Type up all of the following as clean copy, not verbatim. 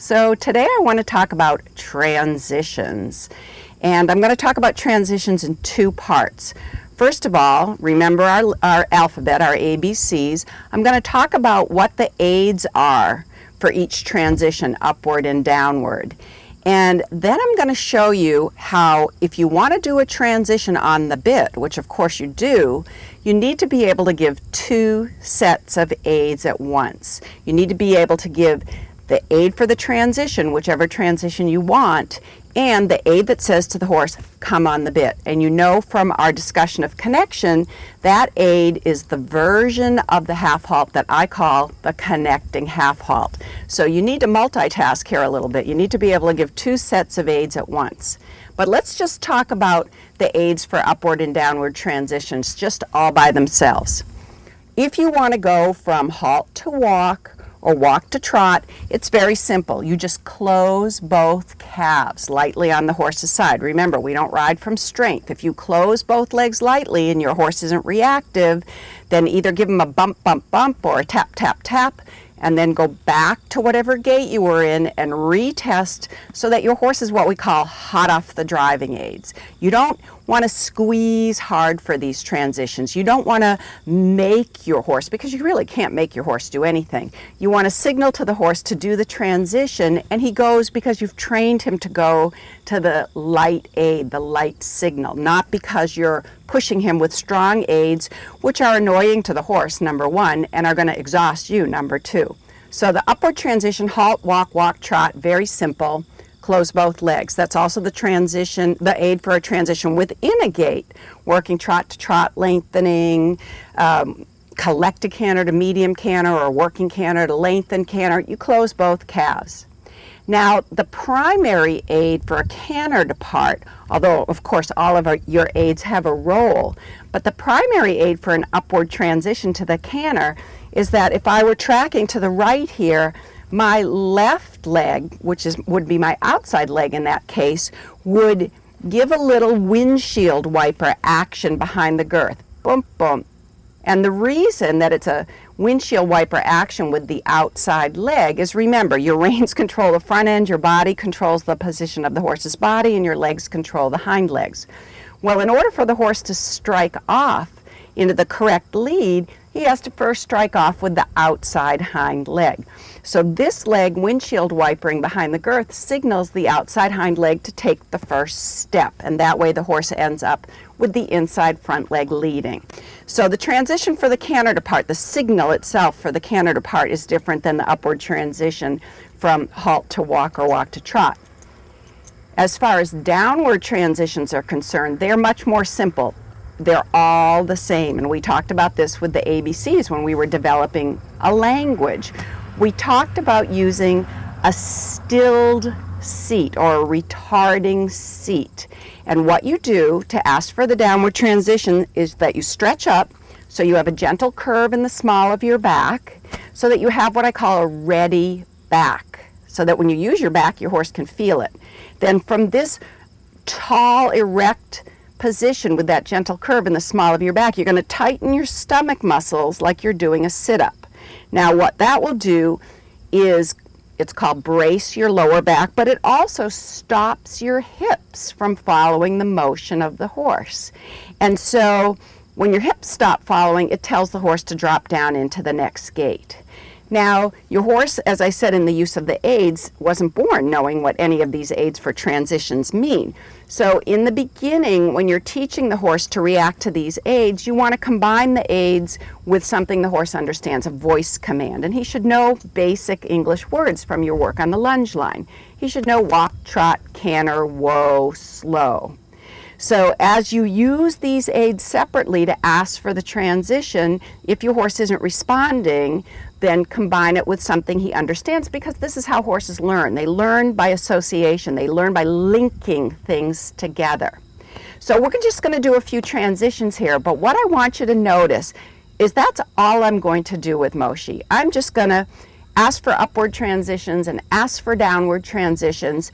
So today I want to talk about transitions. And I'm going to talk about transitions in two parts. First of all, remember our alphabet, our ABCs. I'm going to talk about what the aids are for each transition, upward and downward. And then I'm going to show you how, if you want to do a transition on the bit, which of course you do, you need to be able to give two sets of aids at once. You need to be able to give the aid for the transition, whichever transition you want, and the aid that says to the horse, come on the bit. And you know from our discussion of connection, that aid is the version of the half halt that I call the connecting half halt. So you need to multitask here a little bit. You need to be able to give two sets of aids at once. But let's just talk about the aids for upward and downward transitions, just all by themselves. If you want to go from halt to walk, or walk to trot, it's very simple. You just close both calves lightly on the horse's side. Remember, we don't ride from strength. If you close both legs lightly and your horse isn't reactive, then either give him a bump, bump, bump or a tap, tap, tap, and then go back to whatever gait you were in and retest so that your horse is what we call hot off the driving aids. You don't want to squeeze hard for these transitions. You don't want to make your horse, because you really can't make your horse do anything. You want to signal to the horse to do the transition, and he goes because you've trained him to go to the light aid, the light signal, not because you're pushing him with strong aids, which are annoying to the horse, number one, and are going to exhaust you, number two. So the upward transition, halt, walk, walk, trot, very simple. Close both legs. That's also the transition, the aid for a transition within a gait, working trot to trot, lengthening, collected canter to medium canter, or working canter to lengthen canter. You close both calves. Now, the primary aid for a canter to part, although of course all of your aids have a role, but the primary aid for an upward transition to the canter is that if I were tracking to the right here, my left leg, which would be my outside leg in that case, would give a little windshield wiper action behind the girth. Boom, boom. And the reason that it's a windshield wiper action with the outside leg is, remember, your reins control the front end, your body controls the position of the horse's body, and your legs control the hind legs. Well, in order for the horse to strike off into the correct lead, he has to first strike off with the outside hind leg. So this leg, windshield wipering behind the girth, signals the outside hind leg to take the first step, and that way the horse ends up with the inside front leg leading. So the transition for the canter to part, the signal itself for the canter to part, is different than the upward transition from halt to walk or walk to trot. As far as downward transitions are concerned, they're much more simple. They're all the same, and we talked about this with the ABCs when we were developing a language. We talked about using a stilled seat or a retarding seat. And what you do to ask for the downward transition is that you stretch up so you have a gentle curve in the small of your back so that you have what I call a ready back, so that when you use your back, your horse can feel it. Then from this tall, erect position with that gentle curve in the small of your back, you're going to tighten your stomach muscles like you're doing a sit-up. Now what that will do is, it's called brace your lower back, but it also stops your hips from following the motion of the horse. And so when your hips stop following, it tells the horse to drop down into the next gait. Now, your horse, as I said in the use of the aids, wasn't born knowing what any of these aids for transitions mean. So in the beginning, when you're teaching the horse to react to these aids, you want to combine the aids with something the horse understands, a voice command. And he should know basic English words from your work on the lunge line. He should know walk, trot, canter, whoa, slow. So as you use these aids separately to ask for the transition, if your horse isn't responding, then combine it with something he understands, because this is how horses learn. They learn by association. They learn by linking things together. So we're just going to do a few transitions here, but what I want you to notice is that's all I'm going to do with Moshi. I'm just going to ask for upward transitions and ask for downward transitions,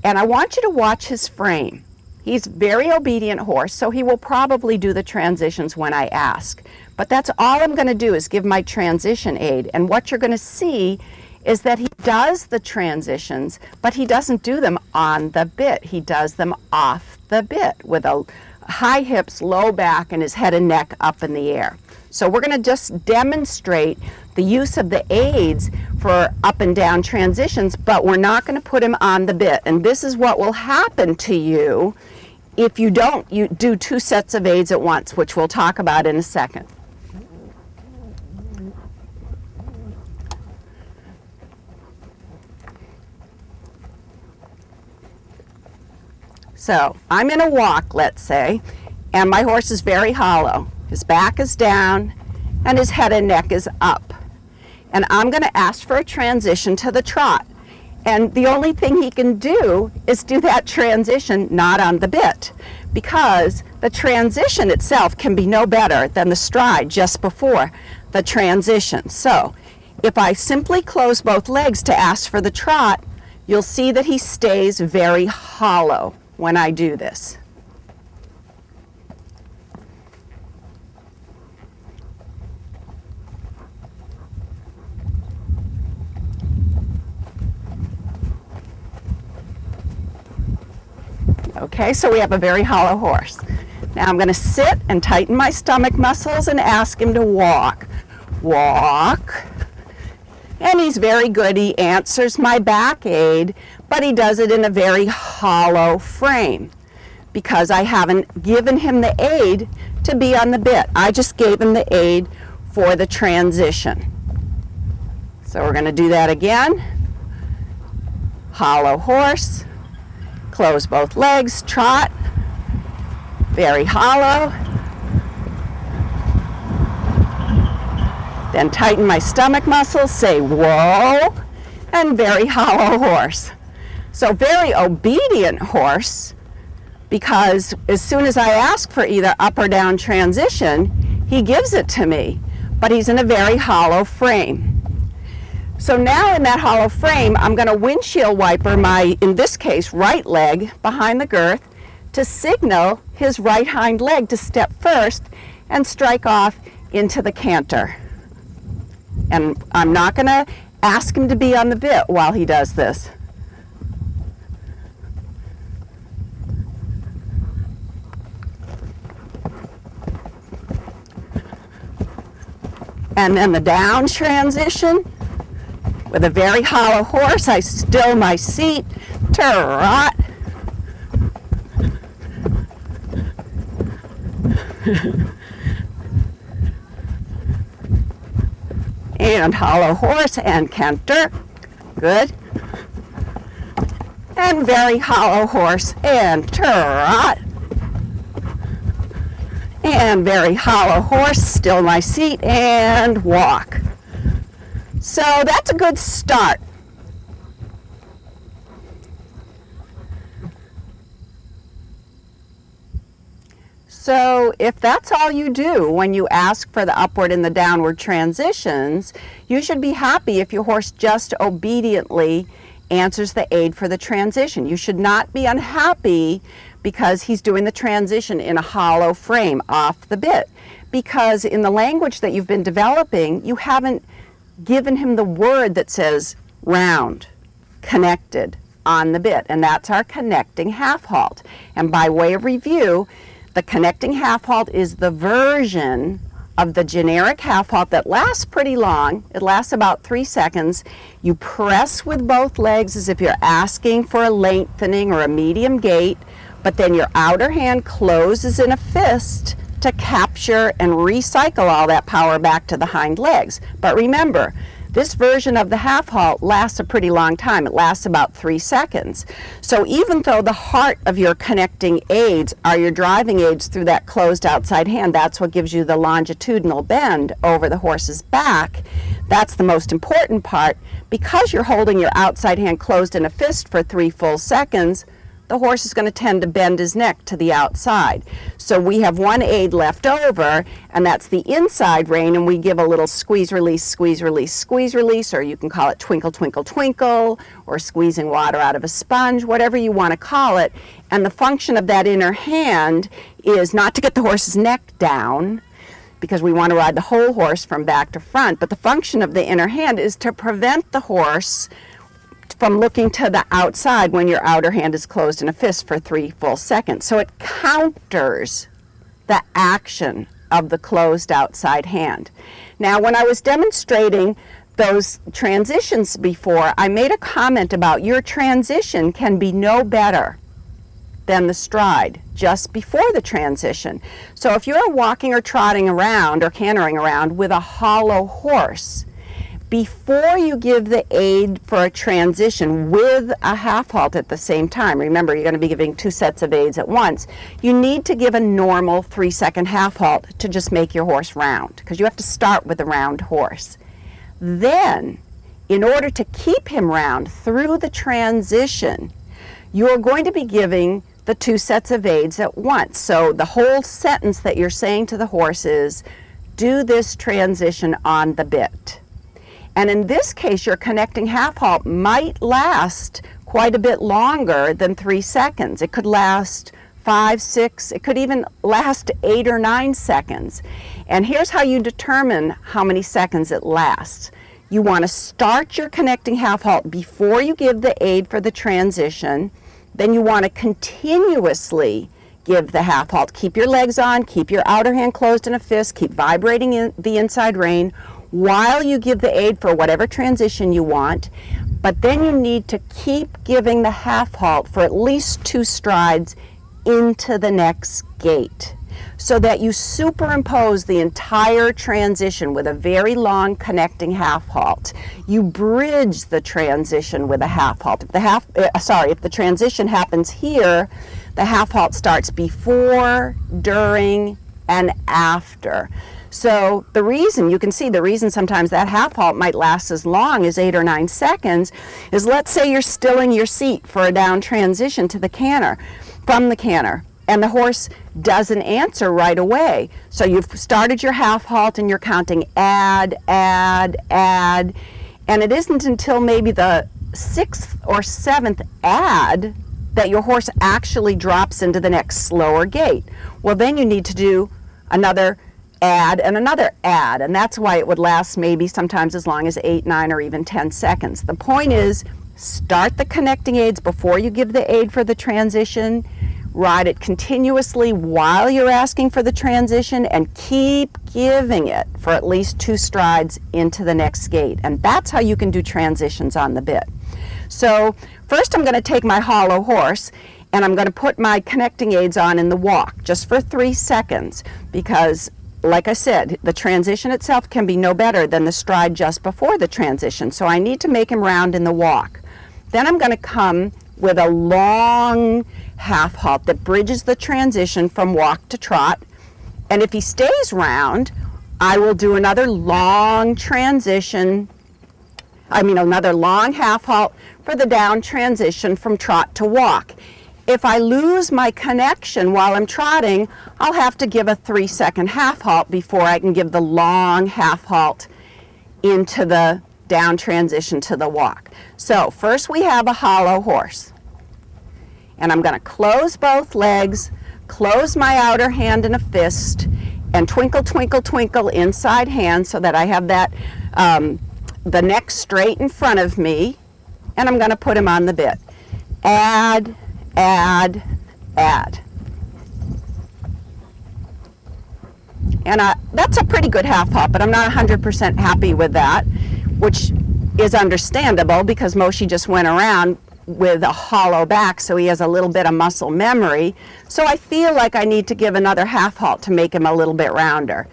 and I want you to watch his frame. He's a very obedient horse, so he will probably do the transitions when I ask. But that's all I'm going to do is give my transition aid. And what you're going to see is that he does the transitions, but he doesn't do them on the bit. He does them off the bit with a high hips, low back, and his head and neck up in the air. So we're going to just demonstrate the use of the aids for up and down transitions, but we're not going to put him on the bit. And this is what will happen to you if you don't do two sets of aids at once, which we'll talk about in a second. So I'm in a walk, let's say, and my horse is very hollow. His back is down and his head and neck is up. And I'm going to ask for a transition to the trot. And the only thing he can do is do that transition not on the bit, because the transition itself can be no better than the stride just before the transition. So if I simply close both legs to ask for the trot, you'll see that he stays very hollow when I do this. Okay, so we have a very hollow horse. Now I'm going to sit and tighten my stomach muscles and ask him to walk. Walk. And he's very good. He answers my back aid, but he does it in a very hollow frame because I haven't given him the aid to be on the bit. I just gave him the aid for the transition. So we're going to do that again. Hollow horse. Close both legs, trot, very hollow. Then tighten my stomach muscles, say whoa, and very hollow horse. So very obedient horse, because as soon as I ask for either up or down transition, he gives it to me, but he's in a very hollow frame. So now in that hollow frame, I'm going to windshield wiper my, in this case, right leg behind the girth to signal his right hind leg to step first and strike off into the canter. And I'm not going to ask him to be on the bit while he does this. And then the down transition. With a very hollow horse, I still my seat, trot. And hollow horse and canter, good. And very hollow horse and trot. And very hollow horse, still my seat, and walk. So that's a good start. So if that's all you do when you ask for the upward and the downward transitions, you should be happy if your horse just obediently answers the aid for the transition. You should not be unhappy because he's doing the transition in a hollow frame off the bit, because in the language that you've been developing, you haven't given him the word that says round, connected, on the bit, and that's our connecting half halt. And by way of review, the connecting half halt is the version of the generic half halt that lasts pretty long. It lasts about 3 seconds. You press with both legs as if you're asking for a lengthening or a medium gait, but then your outer hand closes in a fist to capture and recycle all that power back to the hind legs. But remember, this version of the half halt lasts a pretty long time. It lasts about 3 seconds. So even though the heart of your connecting aids are your driving aids through that closed outside hand, that's what gives you the longitudinal bend over the horse's back. That's the most important part. Because you're holding your outside hand closed in a fist for 3 full seconds, the horse is going to tend to bend his neck to the outside. So we have one aid left over, and that's the inside rein, and we give a little squeeze, release, squeeze, release, squeeze, release, or you can call it twinkle, twinkle, twinkle, or squeezing water out of a sponge, whatever you want to call it. And the function of that inner hand is not to get the horse's neck down, because we want to ride the whole horse from back to front. But the function of the inner hand is to prevent the horse from looking to the outside when your outer hand is closed in a fist for 3 full seconds. So it counters the action of the closed outside hand. Now, when I was demonstrating those transitions before, I made a comment about your transition can be no better than the stride just before the transition. So if you're walking or trotting around or cantering around with a hollow horse, before you give the aid for a transition with a half halt at the same time, remember you're going to be giving 2 sets of aids at once, you need to give a normal 3-second half halt to just make your horse round, because you have to start with a round horse. Then, in order to keep him round through the transition, you're going to be giving the 2 sets of aids at once. So the whole sentence that you're saying to the horse is, do this transition on the bit. And in this case, your connecting half halt might last quite a bit longer than 3 seconds. It could last 5, 6, it could even last 8 or 9 seconds. And here's how you determine how many seconds it lasts. You want to start your connecting half halt before you give the aid for the transition. Then you want to continuously give the half halt. Keep your legs on, keep your outer hand closed in a fist, keep vibrating in the inside rein while you give the aid for whatever transition you want. But then you need to keep giving the half halt for at least 2 strides into the next gait, so that you superimpose the entire transition with a very long connecting half halt. You bridge the transition with a half halt. If the transition happens here, the half halt starts before, during, and after. So the reason, you can see the reason sometimes that half halt might last as long as 8 or 9 seconds is, let's say you're still in your seat for a down transition to the canter, from the canter, and the horse doesn't answer right away. So you've started your half halt and you're counting add, add, add, and it isn't until maybe the 6th or 7th add that your horse actually drops into the next slower gait. Well, then you need to do another add and another add, and that's why it would last maybe sometimes as long as 8, 9, or even 10 seconds. The point is, start the connecting aids before you give the aid for the transition, ride it continuously while you're asking for the transition, and keep giving it for at least 2 strides into the next gait. And that's how you can do transitions on the bit. So first I'm going to take my hollow horse and I'm going to put my connecting aids on in the walk just for 3 seconds, because like I said, the transition itself can be no better than the stride just before the transition. So I need to make him round in the walk. Then I'm going to come with a long half halt that bridges the transition from walk to trot. And if he stays round, I will do another long another long half halt for the down transition from trot to walk. If I lose my connection while I'm trotting, I'll have to give a 3-second half halt before I can give the long half halt into the down transition to the walk. So first we have a hollow horse. And I'm going to close both legs, close my outer hand in a fist, and twinkle, twinkle, twinkle inside hand so that I have that the neck straight in front of me, and I'm going to put him on the bit. Add, add, add. And that's a pretty good half halt, but I'm not 100% happy with that, which is understandable because Moshi just went around with a hollow back, so he has a little bit of muscle memory. So I feel like I need to give another half halt to make him a little bit rounder.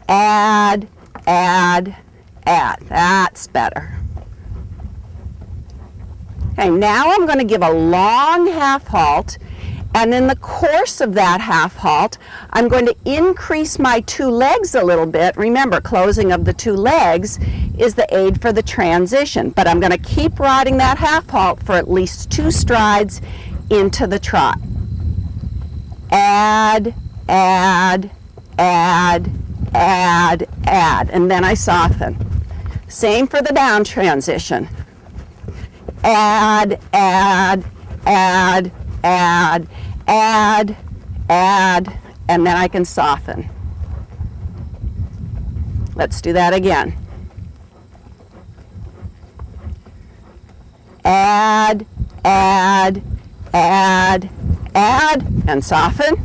Add, add, add. That's better. Okay, now I'm going to give a long half halt, and in the course of that half halt, I'm going to increase my 2 legs a little bit. Remember, closing of the 2 legs is the aid for the transition, but I'm going to keep riding that half halt for at least 2 strides into the trot. Add, add, add, add, add, and then I soften. Same for the down transition. Add, add, add, add, add, add, and then I can soften. Let's do that again. Add, add, add, add, and soften.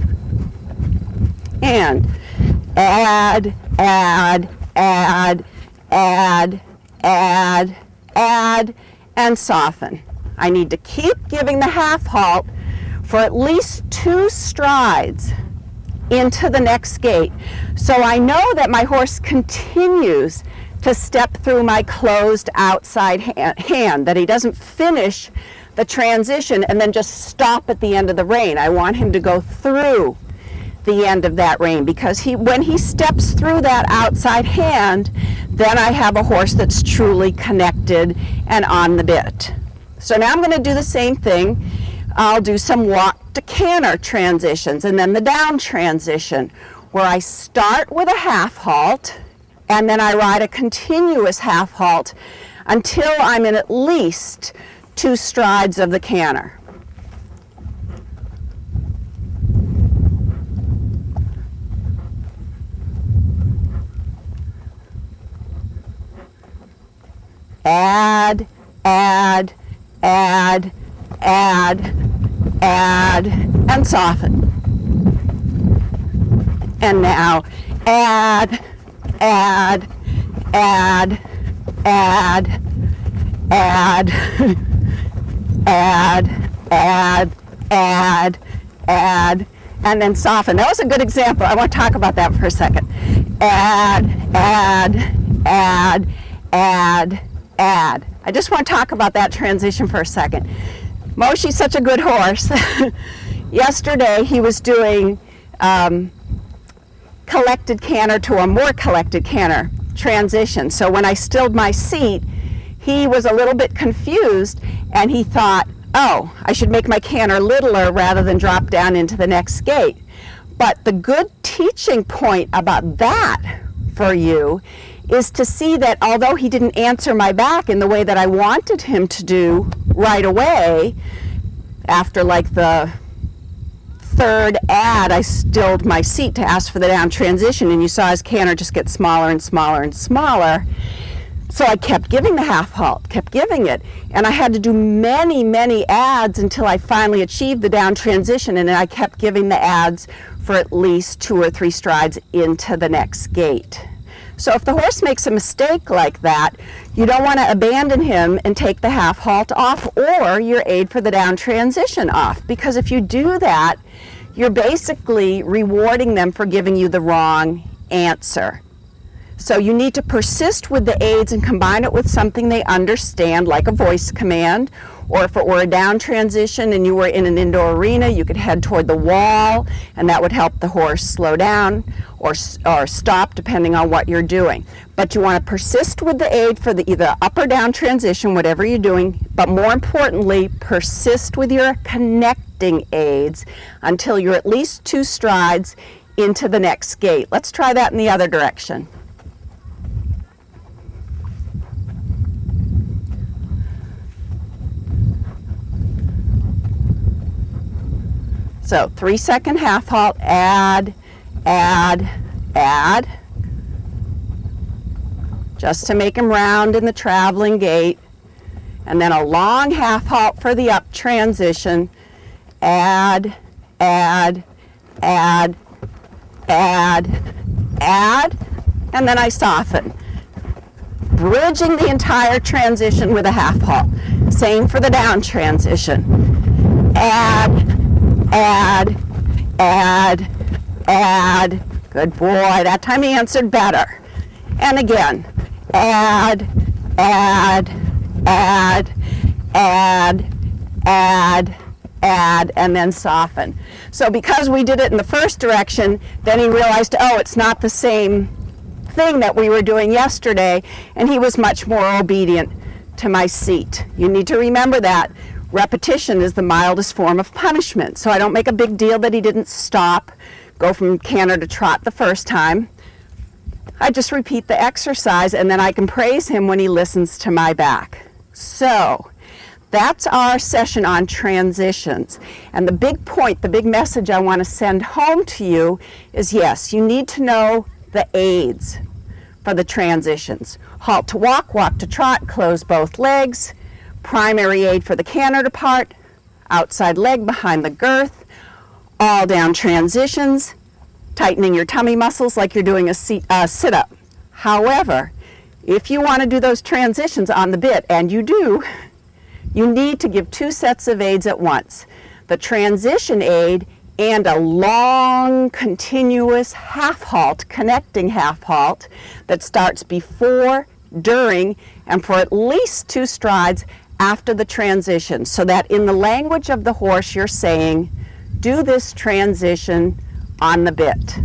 And add, add, add, add, add, add, and soften. I need to keep giving the half halt for at least 2 strides into the next gait. So I know that my horse continues to step through my closed outside hand, that he doesn't finish the transition and then just stop at the end of the rein. I want him to go through the end of that rein, because when he steps through that outside hand, then I have a horse that's truly connected and on the bit. So now I'm going to do the same thing. I'll do some walk to canter transitions and then the down transition, where I start with a half halt and then I ride a continuous half halt until I'm in at least 2 strides of the canter. Add, add, add, add, add, and soften. And now add, add, add, add, add, add, add, add, add, and then soften. That was a good example. I want to talk about that for a second. Add, add, add, add, add. I just want to talk about that transition for a second. Moshe's such a good horse. Yesterday he was doing collected canter to a more collected canter transition. So when I stilled my seat, he was a little bit confused and he thought, oh, I should make my canter littler rather than drop down into the next gait. But the good teaching point about that for you is to see that although he didn't answer my back in the way that I wanted him to do right away, after like the 3rd add, I stilled my seat to ask for the down transition, and you saw his canter just get smaller and smaller and smaller. So I kept giving the half halt, kept giving it, and I had to do many, many adds until I finally achieved the down transition, and then I kept giving the adds for at least 2 or 3 strides into the next gait. So if the horse makes a mistake like that, you don't want to abandon him and take the half halt off or your aid for the down transition off, because if you do that, you're basically rewarding them for giving you the wrong answer. So you need to persist with the aids and combine it with something they understand, like a voice command, or if it were a down transition and you were in an indoor arena, you could head toward the wall, and that would help the horse slow down or stop, depending on what you're doing. But you want to persist with the aid for the either up or down transition, whatever you're doing, but more importantly, persist with your connecting aids until you're at least 2 strides into the next gait. Let's try that in the other direction. So 3-second half halt, add, add, add, just to make him round in the traveling gait, and then a long half halt for the up transition, add, add, add, add, add, and then I soften, bridging the entire transition with a half halt. Same for the down transition, add, add, add, add. Good boy. That time he answered better. And again, add, add, add, add, add, add, and then soften. So because we did it in the first direction, then he realized, oh, it's not the same thing that we were doing yesterday, and he was much more obedient to my seat. You need to remember that. Repetition is the mildest form of punishment. So I don't make a big deal that he didn't stop, go from canter to trot the first time. I just repeat the exercise, and then I can praise him when he listens to my back. So that's our session on transitions. And the big point, the big message I want to send home to you is, yes, you need to know the aids for the transitions. Halt to walk, walk to trot, close both legs, primary aid for the canter depart, outside leg behind the girth, all down transitions, tightening your tummy muscles like you're doing a sit-up. However, if you want to do those transitions on the bit, and you do, you need to give 2 sets of aids at once. The transition aid and a long, continuous half halt, connecting half halt that starts before, during, and for at least 2 strides after the transition, so that in the language of the horse you're saying, do this transition on the bit.